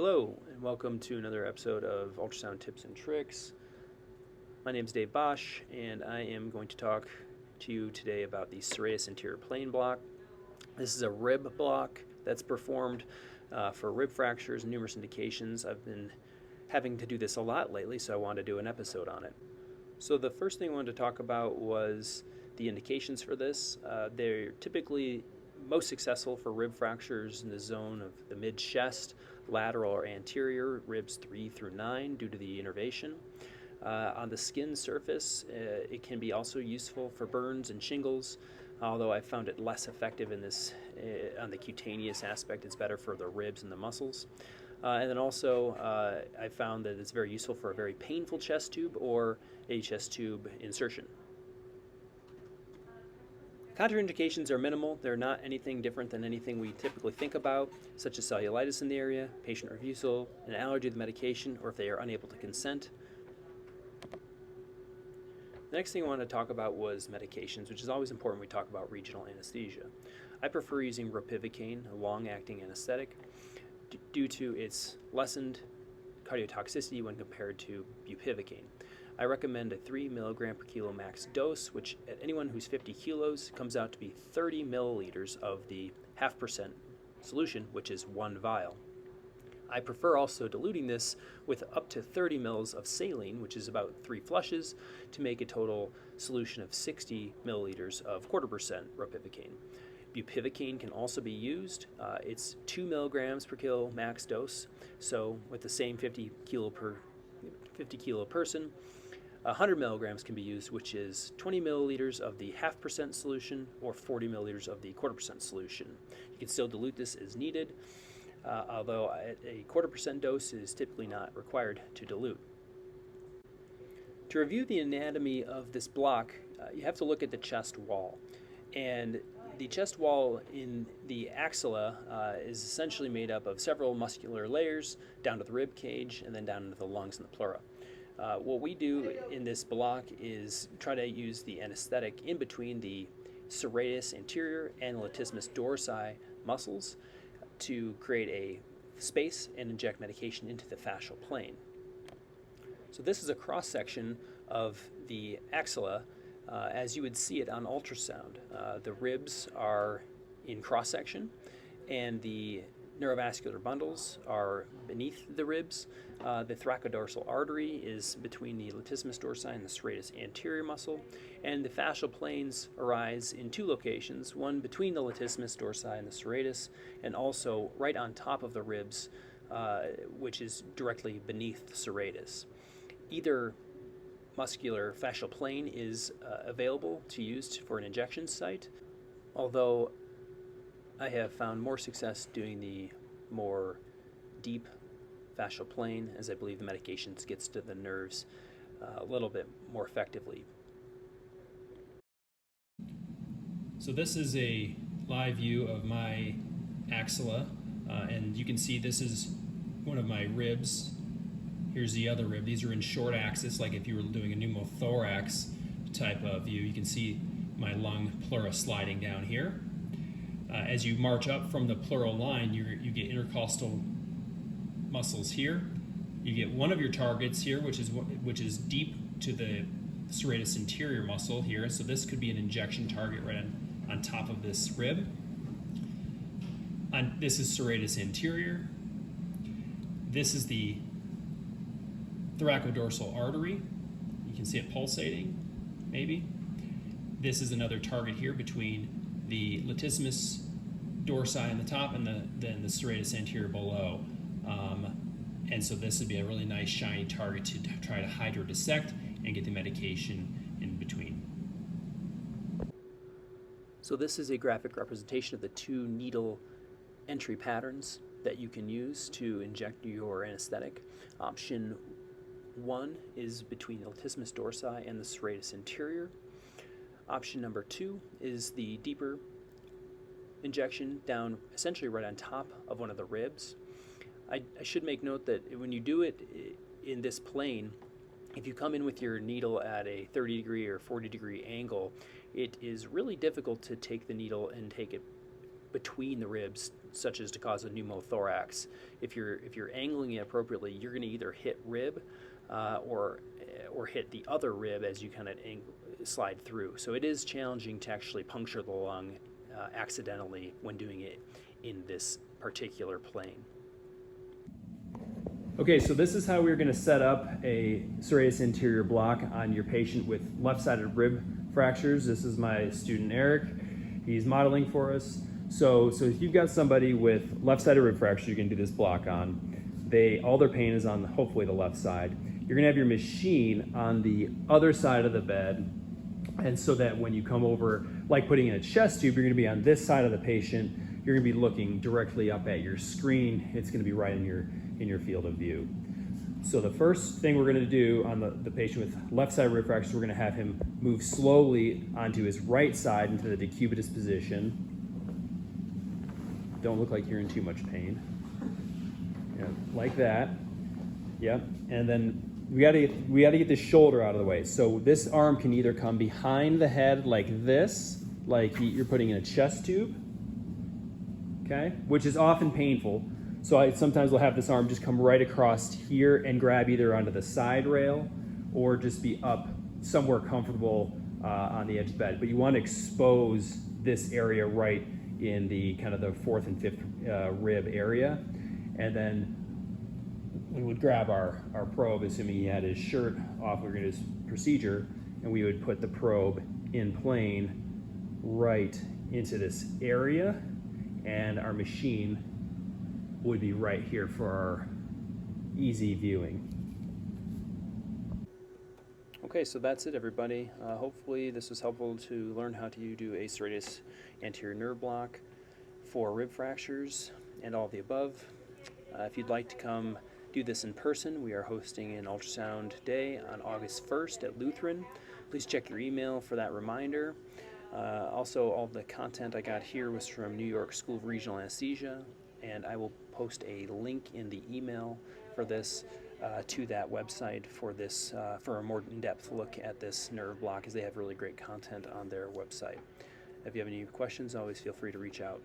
Hello, and welcome to another episode of Ultrasound Tips and Tricks. My name is Dave Bosch, and I am going to talk to you today about the Serratus anterior plane block. This is a rib block that's performed for rib fractures and numerous indications. I've been having to do this a lot lately, so I wanted to do an episode on it. So the first thing I wanted to talk about was the indications for this. They're typically most successful for rib fractures in the zone of the mid-chest, lateral or anterior, ribs 3 through 9 due to the innervation. On the skin surface, it can be also useful for burns and shingles, although I found it less effective in this on the cutaneous aspect. It's better for the ribs and the muscles. And then also, I found that it's very useful for a very painful chest tube or a chest tube insertion. Contraindications are minimal. They're not anything different than anything we typically think about, such as cellulitis in the area, patient refusal, an allergy to the medication, or if they are unable to consent. The next thing I wanted to talk about was medications, which is always important when we talk about regional anesthesia. I prefer using ropivacaine, a long-acting anesthetic, due to its lessened cardiotoxicity when compared to bupivacaine. I recommend a 3 milligram per kilo max dose, which at anyone who's 50 kilos comes out to be 30 milliliters of the 0.5% solution, which is 1 vial. I prefer also diluting this with up to 30 mils of saline, which is about 3 flushes, to make a total solution of 60 milliliters of 0.25% ropivacaine. Bupivacaine can also be used. It's 2 milligrams per kilo max dose, so with the same 50 kilo person, 100 milligrams can be used, which is 20 milliliters of the 0.5% solution or 40 milliliters of the 0.25% solution. You can still dilute this as needed, although a 0.25% dose is typically not required to dilute. To review the anatomy of this block, you have to look at the chest wall. And the chest wall in the axilla is essentially made up of several muscular layers down to the rib cage and then down into the lungs and the pleura. What we do in this block is try to use the anesthetic in between the serratus anterior and latissimus dorsi muscles to create a space and inject medication into the fascial plane. So this is a cross-section of the axilla as you would see it on ultrasound. The ribs are in cross-section and the neurovascular bundles are beneath the ribs. The thoracodorsal artery is between the latissimus dorsi and the serratus anterior muscle, and the fascial planes arise in 2 locations, one between the latissimus dorsi and the serratus, and also right on top of the ribs, which is directly beneath the serratus. Either muscular fascial plane is available to use for an injection site, although I have found more success doing the more deep fascial plane, as I believe the medications gets to the nerves a little bit more effectively. So this is a live view of my axilla, and you can see this is one of my ribs. Here's the other rib. These are in short axis, like if you were doing a pneumothorax type of view. You can see my lung pleura sliding down here. As you march up from the pleural line, you get intercostal muscles here. You get one of your targets here, which is deep to the serratus anterior muscle here. So this could be an injection target right on top of this rib. This is serratus anterior. This is the thoracodorsal artery. You can see it pulsating, maybe. This is another target here between the latissimus dorsi on the top and then the serratus anterior below. And so this would be a really nice shiny target to try to hydrodissect and get the medication in between. So this is a graphic representation of the 2 needle entry patterns that you can use to inject your anesthetic. Option 1 is between the latissimus dorsi and the serratus anterior. Option number 2 is the deeper injection down essentially right on top of one of the ribs. I should make note that when you do it in this plane, if you come in with your needle at a 30 degree or 40 degree angle, it is really difficult to take the needle and take it between the ribs such as to cause a pneumothorax. If you're angling it appropriately, you're going to either hit rib or hit the other rib as you kind of slide through. So it is challenging to actually puncture the lung accidentally when doing it in this particular plane. Okay, so this is how we're going to set up a serratus anterior block on your patient with left-sided rib fractures. This is my student Eric. He's modeling for us. So if you've got somebody with left-sided rib fracture, you can do this block on. All their pain is on hopefully the left side. You're going to have your machine on the other side of the bed, and so that when you come over, like putting in a chest tube, you're going to be on this side of the patient. You're going to be looking directly up at your screen. It's going to be right in your field of view. So the first thing we're going to do on the patient with left-sided rib fracture, we're going to have him move slowly onto his right side into the decubitus position. Don't look like you're in too much pain. Yeah, like that. Yep. And then we got to get this shoulder out of the way. So this arm can either come behind the head like this, like you're putting in a chest tube, okay, which is often painful. So I sometimes will have this arm just come right across here and grab either onto the side rail or just be up somewhere comfortable on the edge of the bed. But you want to expose this area right in the kind of the fourth and fifth rib area. And then we would grab our probe, assuming he had his shirt off during his procedure, and we would put the probe in plane right into this area, and our machine would be right here for our easy viewing. Okay, so that's it, everybody. Hopefully this was helpful to learn how to do a serratus anterior nerve block for rib fractures and all of the above. If you'd like to come do this in person, we are hosting an ultrasound day on August 1st at Lutheran. Please check your email for that reminder. Also, all the content I got here was from New York School of Regional Anesthesia, and I will post a link in the email for this to that website for a more in-depth look at this nerve block, as they have really great content on their website. If you have any questions, always feel free to reach out.